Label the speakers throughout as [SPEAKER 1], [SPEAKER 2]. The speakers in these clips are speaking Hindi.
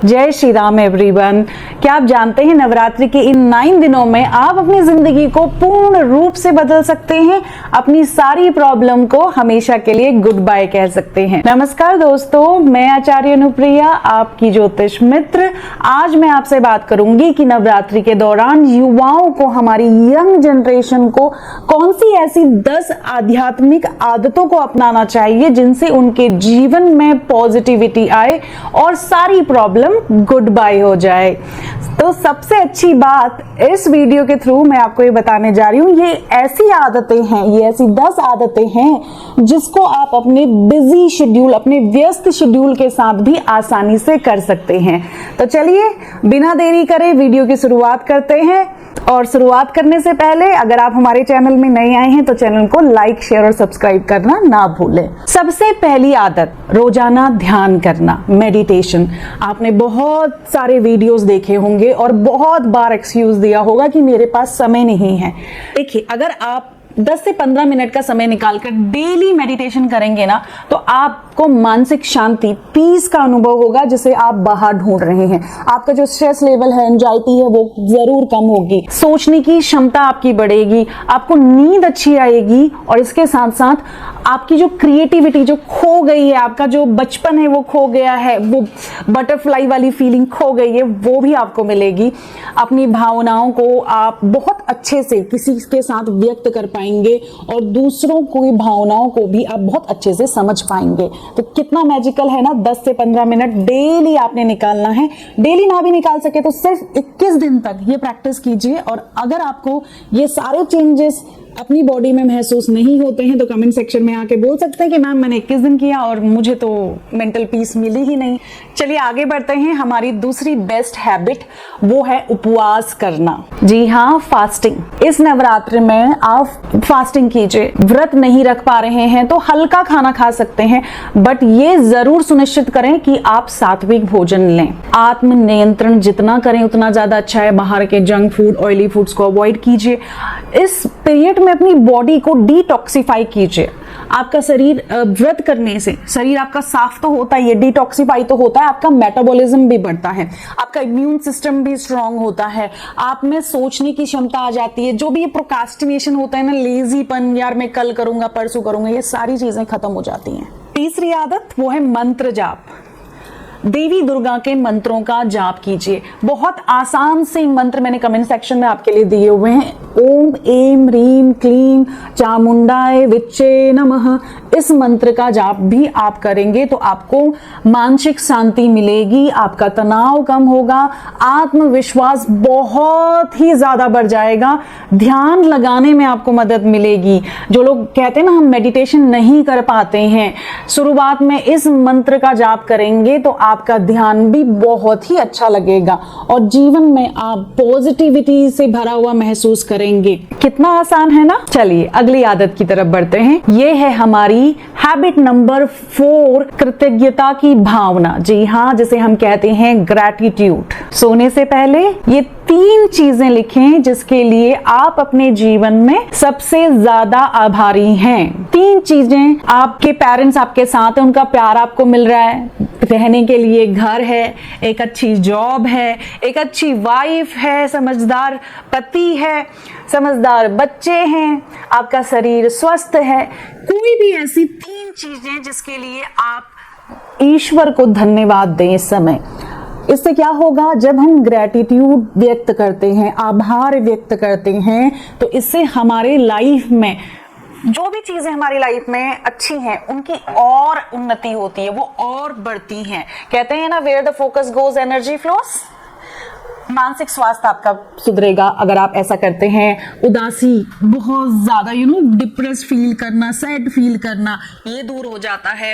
[SPEAKER 1] जय श्री राम एवरीवन। क्या आप जानते हैं नवरात्रि के इन 9 दिनों में आप अपनी जिंदगी को पूर्ण रूप से बदल सकते हैं, अपनी सारी प्रॉब्लम को हमेशा के लिए गुड बाय कह सकते हैं। नमस्कार दोस्तों, मैं आचार्य अनुप्रिया, आपकी ज्योतिष मित्र। आज मैं आपसे बात करूंगी कि नवरात्रि के दौरान युवाओं को, हमारी यंग जनरेशन को कौन सी ऐसी 10 आध्यात्मिक आदतों को अपनाना चाहिए जिनसे उनके जीवन में पॉजिटिविटी आए और सारी प्रॉब्लम गुड बाय हो जाए। तो सबसे अच्छी बात इस वीडियो के थ्रू मैं आपको ये बताने जा रही हूँ, ये ऐसी आदतें हैं, ये ऐसी 10 आदतें हैं जिसको आप अपने बिजी शेड्यूल, अपने व्यस्त शेड्यूल के साथ भी आसानी से कर सकते हैं। तो चलिए बिना देरी करे वीडियो की शुरुआत करते हैं। और शुरुआत करने से पहले अगर आप हमारे चैनल में नए आए हैं तो चैनल को लाइक, शेयर और सब्सक्राइब करना ना भूलें। सबसे पहली आदत, रोजाना ध्यान करना, मेडिटेशन। आपने बहुत सारे वीडियोस देखे होंगे और बहुत बार एक्सक्यूज दिया होगा कि मेरे पास समय नहीं है। देखिए, अगर आप 10 से 15 मिनट का समय निकालकर डेली मेडिटेशन करेंगे ना, तो आपको मानसिक शांति, पीस का अनुभव होगा जिसे आप बाहर ढूंढ रहे हैं। आपका जो स्ट्रेस लेवल है, एंजाइटी है, वो जरूर कम होगी। सोचने की क्षमता आपकी बढ़ेगी, आपको नींद अच्छी आएगी और इसके साथ साथ आपकी जो क्रिएटिविटी जो खो गई है, आपका जो बचपन है वो खो गया है, वो बटरफ्लाई वाली फीलिंग खो गई है, वो भी आपको मिलेगी। अपनी भावनाओं को आप बहुत अच्छे से किसी के साथ व्यक्त कर पाएंगे और दूसरों की भावनाओं को भी आप बहुत अच्छे से समझ पाएंगे। तो कितना मैजिकल है ना। 10 से 15 मिनट डेली आपने निकालना है। डेली ना भी निकाल सके तो सिर्फ 21 दिन तक ये प्रैक्टिस कीजिए। और अगर आपको ये सारे चेंजेस अपनी बॉडी में महसूस नहीं होते हैं तो कमेंट सेक्शन में आके बोल सकते हैं कि मैम मैंने 21 दिन किया और मुझे तो मेंटल पीस मिली ही नहीं। चलिए आगे बढ़ते हैं। हमारी दूसरी बेस्ट हैबिट वो है उपवास करना। जी हाँ, फास्टिंग। इस नवरात्रि में आप फास्टिंग कीजिए। व्रत नहीं रख पा रहे हैं तो हल्का खाना खा सकते हैं, बट ये जरूर सुनिश्चित करें कि आप सात्विक भोजन लें। आत्म नियंत्रण जितना करें उतना ज्यादा अच्छा है। बाहर के जंक फूड, ऑयली फूड्स को अवॉइड कीजिए। इस पीरियड में अपनी बॉडी को डिटॉक्सिफाई कीजिए। आपका शरीर व्रत करने से शरीर आपका साफ तो होता है, डिटॉक्सिफाई तो होता है, आपका मेटाबॉलिज्म भी बढ़ता है, आपका इम्यून सिस्टम भी स्ट्रांग होता है, आप में सोचने की क्षमता आ जाती है। जो भी ये प्रोक्रास्टिनेशन होता है ना, लेजीपन, यार मैं कल करूंगा, परसों करूंगा, ये सारी चीजें खत्म हो जाती हैं। तीसरी आदत वो है मंत्र जाप। देवी दुर्गा के मंत्रों का जाप कीजिए। बहुत आसान से मंत्र मैंने कमेंट सेक्शन में आपके लिए दिए हुए हैं। ओम ऐं ह्रीं क्लीं चामुंडाय विच्चे नमः। इस मंत्र का जाप भी आप करेंगे तो आपको मानसिक शांति मिलेगी, आपका तनाव कम होगा, आत्मविश्वास बहुत ही ज्यादा बढ़ जाएगा, ध्यान लगाने में आपको मदद मिलेगी। जो लोग कहते हैं ना हम मेडिटेशन नहीं कर पाते हैं, शुरुआत में इस मंत्र का जाप करेंगे तो आपका ध्यान भी बहुत ही अच्छा लगेगा और जीवन में आप पॉजिटिविटी से भरा हुआ महसूस करेंगे। कितना आसान है ना। चलिए अगली आदत की तरफ बढ़ते हैं। ये है हमारी हैबिट नंबर 4, कृतज्ञता की भावना। जी हाँ, जिसे हम कहते हैं ग्रैटिट्यूड। सोने से पहले ये 3 चीजें लिखें जिसके लिए आप अपने जीवन में सबसे ज्यादा आभारी हैं। 3 चीजें। आपके पेरेंट्स आपके साथ हैं, उनका प्यार आपको मिल रहा है, रहने के लिए घर है, एक अच्छी जॉब है, एक अच्छी वाइफ है, समझदार पति है, समझदार बच्चे हैं, आपका शरीर स्वस्थ है। कोई भी ऐसी 3 चीजें जिसके लिए आप ईश्वर को धन्यवाद दें इस समय। इससे क्या होगा, जब हम ग्रैटिट्यूड व्यक्त करते हैं, आभार व्यक्त करते हैं, तो इससे हमारे लाइफ में जो भी चीजें हमारी लाइफ में अच्छी हैं उनकी और उन्नति होती है, वो और बढ़ती हैं। कहते हैं ना, where the focus goes energy flows. मानसिक स्वास्थ्य आपका सुधरेगा अगर आप ऐसा करते हैं। उदासी, बहुत ज्यादा डिप्रेस फील करना, सैड फील करना, ये दूर हो जाता है।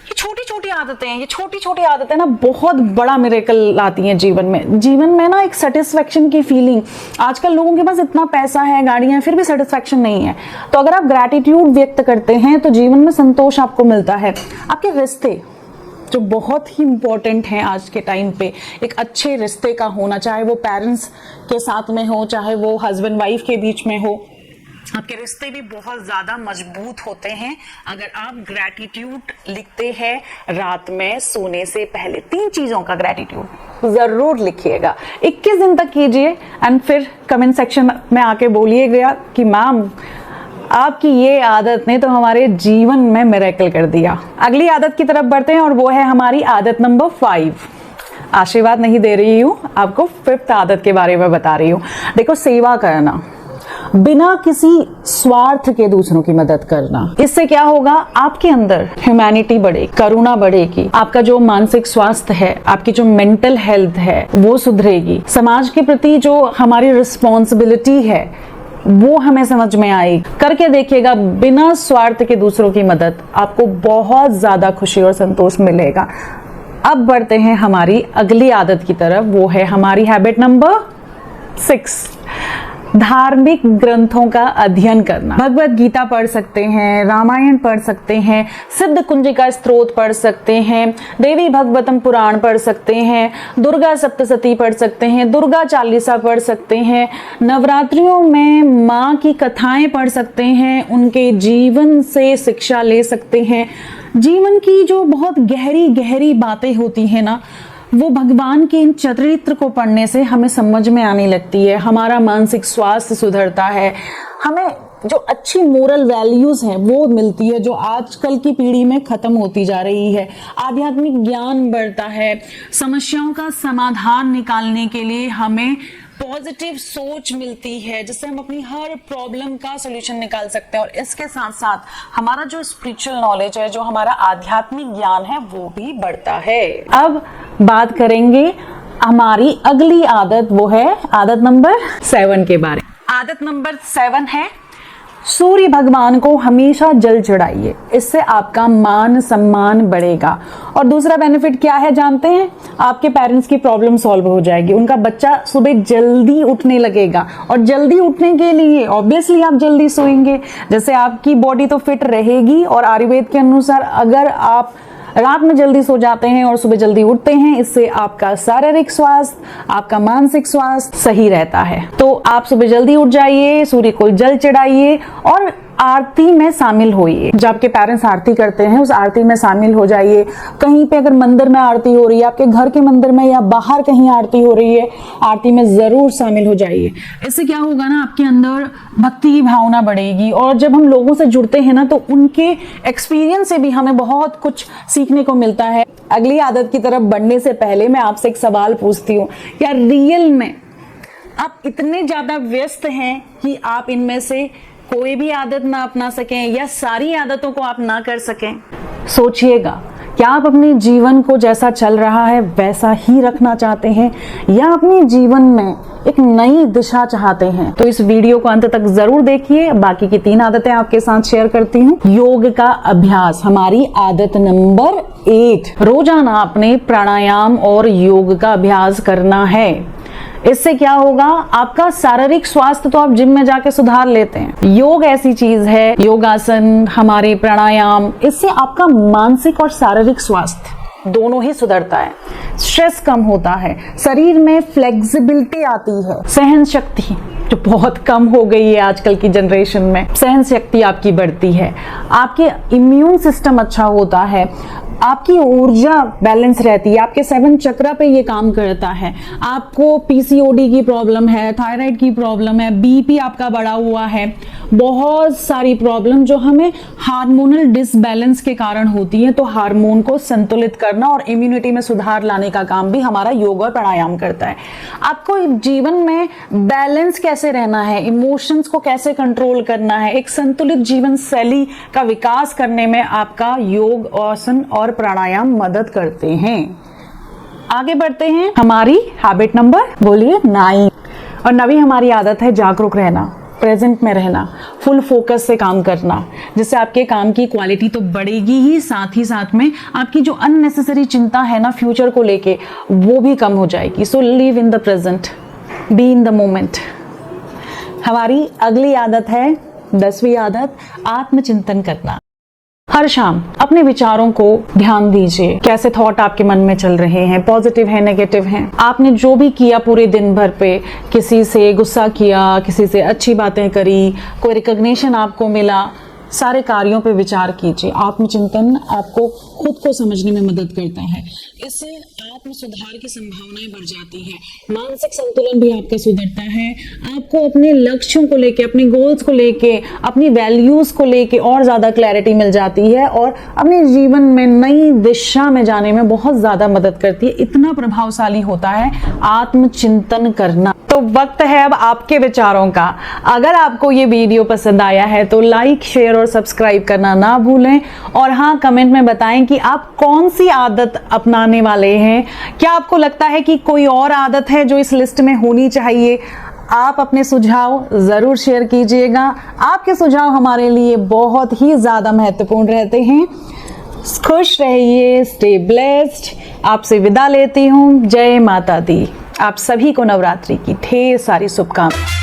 [SPEAKER 1] ये छोटी छोटी आदतें हैं, ये छोटी छोटी आदतें ना बहुत बड़ा मिरेकल लाती हैं जीवन में। जीवन में ना एक सेटिस्फेक्शन की फीलिंग। आजकल लोगों के पास इतना पैसा है, गाड़ियां, फिर भी सेटिस्फेक्शन नहीं है। तो अगर आप ग्रैटिट्यूड व्यक्त करते हैं तो जीवन में संतोष आपको मिलता है। आपके रिश्ते जो बहुत ही इंपॉर्टेंट हैं आज के टाइम पे, एक अच्छे रिश्ते का होना, चाहे वो पेरेंट्स के साथ में हो, चाहे वो हस्बैंड वाइफ के बीच में हो, आपके रिश्ते भी बहुत ज्यादा मजबूत होते हैं अगर आप ग्रैटिट्यूड लिखते हैं रात में सोने से पहले। 3 चीजों का ग्रैटिट्यूड जरूर लिखिएगा, 21 दिन तक कीजिए एंड फिर कमेंट सेक्शन में आके बोलिएगा कि मैम आपकी ये आदत ने तो हमारे जीवन में मिरेकल कर दिया। अगली आदत की तरफ बढ़ते हैं और वो है हमारी आदत नंबर 5। आशीर्वाद नहीं दे रही हूं आपको, 5th आदत के बारे में बता रही हूं। देखो, सेवा करना, बिना किसी स्वार्थ के दूसरों की मदद करना। इससे क्या होगा, आपके अंदर ह्यूमैनिटी बढ़ेगी, करुणा बढ़ेगी, आपका जो मानसिक स्वास्थ्य है, आपकी जो मेंटल हेल्थ है वो सुधरेगी, समाज के प्रति जो हमारी रिस्पॉन्सिबिलिटी है वो हमें समझ में आएगी। करके देखिएगा, बिना स्वार्थ के दूसरों की मदद, आपको बहुत ज्यादा खुशी और संतोष मिलेगा। अब बढ़ते हैं हमारी अगली आदत की तरफ, वो है हमारी हैबिट नंबर 6, धार्मिक ग्रंथों का अध्ययन करना। भगवत गीता पढ़ सकते हैं, रामायण पढ़ सकते हैं, सिद्ध कुंजिका स्त्रोत पढ़ सकते हैं, देवी भागवतम पुराण पढ़ सकते हैं, दुर्गा सप्तशती पढ़ सकते हैं, दुर्गा चालीसा पढ़ सकते हैं, नवरात्रियों में माँ की कथाएं पढ़ सकते हैं, उनके जीवन से शिक्षा ले सकते हैं। जीवन की जो बहुत गहरी गहरी बातें होती हैं ना, वो भगवान के इन चरित्र को पढ़ने से हमें समझ में आने लगती है। हमारा मानसिक स्वास्थ्य सुधरता है, हमें जो अच्छी मोरल वैल्यूज हैं वो मिलती है, जो आजकल की पीढ़ी में खत्म होती जा रही है। आध्यात्मिक ज्ञान बढ़ता है, समस्याओं का समाधान निकालने के लिए हमें पॉजिटिव सोच मिलती है, जिससे हम अपनी हर प्रॉब्लम का सॉल्यूशन निकाल सकते हैं। और इसके साथ साथ हमारा जो स्पिरिचुअल नॉलेज है, जो हमारा आध्यात्मिक ज्ञान है, वो भी बढ़ता है। अब बात करेंगे हमारी अगली आदत, वो है आदत नंबर 7 के बारे में। आदत नंबर 7 है सूर्य भगवान को हमेशा जल चढ़ाइए, इससे आपका मान सम्मान बढ़ेगा। और दूसरा बेनिफिट क्या है जानते हैं, आपके पेरेंट्स की प्रॉब्लम सॉल्व हो जाएगी, उनका बच्चा सुबह जल्दी उठने लगेगा। और जल्दी उठने के लिए ऑब्वियसली आप जल्दी सोएंगे, जैसे आपकी बॉडी तो फिट रहेगी। और आयुर्वेद के अनुसार अगर आप रात में जल्दी सो जाते हैं और सुबह जल्दी उठते हैं, इससे आपका शारीरिक स्वास्थ्य, आपका मानसिक स्वास्थ्य सही रहता है। तो आप सुबह जल्दी उठ जाइए, सूर्य को जल चढ़ाइए और आरती में शामिल होइए। जब आपके पेरेंट्स आरती करते हैं, उस आरती में शामिल हो जाइए। कहीं पे अगर मंदिर में आरती हो रही है, आपके घर के मंदिर में या बाहर कहीं आरती हो रही है, आरती में जरूर शामिल हो जाइए। इससे क्या होगा ना, आपके अंदर भक्ति की भावना बढ़ेगी। और जब हम लोगों से जुड़ते हैं ना, तो उनके एक्सपीरियंस से भी हमें बहुत कुछ सीखने को मिलता है। अगली आदत की तरफ बढ़ने से पहले मैं आपसे एक सवाल पूछती हूँ, क्या रियल में आप इतने ज्यादा व्यस्त हैं कि आप इनमें से कोई भी आदत ना अपना सकें, या सारी आदतों को आप ना कर सकें? सोचिएगा, क्या आप अपने जीवन को जैसा चल रहा है वैसा ही रखना चाहते हैं, या अपने जीवन में एक नई दिशा चाहते हैं? तो इस वीडियो को अंत तक जरूर देखिए। बाकी की 3 आदतें आपके साथ शेयर करती हूँ। योग का अभ्यास, हमारी आदत नंबर 8, रोजाना अपने प्राणायाम और योग का अभ्यास करना है। इससे क्या होगा, आपका शारीरिक स्वास्थ्य तो आप जिम में जाके सुधार लेते हैं, योग ऐसी चीज है, योगासन, हमारे प्राणायाम, इससे आपका मानसिक और शारीरिक स्वास्थ्य दोनों ही सुधरता है। स्ट्रेस कम होता है, शरीर में फ्लेक्सिबिलिटी आती है, सहन शक्ति जो बहुत कम हो गई है आजकल की जनरेशन में, सहन शक्ति आपकी बढ़ती है, आपके इम्यून सिस्टम अच्छा होता है, आपकी ऊर्जा बैलेंस रहती है, आपके 7 चक्रा पे ये काम करता है। आपको पीसीओडी की प्रॉब्लम है, थायराइड की प्रॉब्लम है, बीपी आपका बढ़ा हुआ है, बहुत सारी प्रॉब्लम जो हमें हार्मोनल डिसबैलेंस के कारण होती है। तो हार्मोन को संतुलित करना और इम्यूनिटी में सुधार लाने का काम भी हमारा योग और प्राणायाम करता है। आपको जीवन में बैलेंस कैसे रहना है, इमोशंस को कैसे कंट्रोल करना है, एक संतुलित जीवन शैली का विकास करने में आपका योग, आसन और प्राणायाम मदद करते हैं। आगे बढ़ते हैं हमारी हैबिट नंबर, बोलिए 9। और 9वीं हमारी आदत है जागरूक रहना, प्रेजेंट में रहना, फुल फोकस से काम करना, जिससे आपके काम की क्वालिटी तो बढ़ेगी ही, साथ ही साथ में आपकी जो अननेसेसरी चिंता है ना फ्यूचर को लेके, वो भी कम हो जाएगी। So live in the present, be in the moment. हमारी अगली आदत है 10वीं आदत, आत्मचिंतन करना। हर शाम अपने विचारों को ध्यान दीजिए, कैसे थॉट आपके मन में चल रहे हैं, पॉजिटिव है, नेगेटिव हैं। आपने जो भी किया पूरे दिन भर पे, किसी से गुस्सा किया, किसी से अच्छी बातें करी, कोई रिकॉग्निशन आपको मिला, सारे कार्यों पे विचार कीजिए। आत्मचिंतन आपको खुद को समझने में मदद करता है, इससे आत्म सुधार की संभावनाएं बढ़ जाती हैं, मानसिक संतुलन भी आपका सुधरता है, आपको अपने लक्ष्यों को लेके, अपने गोल्स को लेके, अपनी वैल्यूज को लेके और ज्यादा क्लैरिटी मिल जाती है और अपने जीवन में नई दिशा में जाने में बहुत ज्यादा मदद करती है। इतना प्रभावशाली होता है आत्मचिंतन करना। तो वक्त है अब आपके विचारों का। अगर आपको ये वीडियो पसंद आया है तो लाइक, शेयर और सब्सक्राइब करना ना भूलें। और हाँ, कमेंट में बताएं कि आप कौन सी आदत अपनाने वाले हैं। क्या आपको लगता है कि कोई और आदत है जो इस लिस्ट में होनी चाहिए? आप अपने सुझाव जरूर शेयर कीजिएगा। आपके सुझाव हमारे लिए बहुत ही ज्यादा महत्वपूर्ण रहते हैं। खुश रहिए, स्टे ब्लेस्ड। आपसे विदा लेती हूँ। जय माता दी। आप सभी को नवरात्रि की ढेर सारी शुभकामनाएं।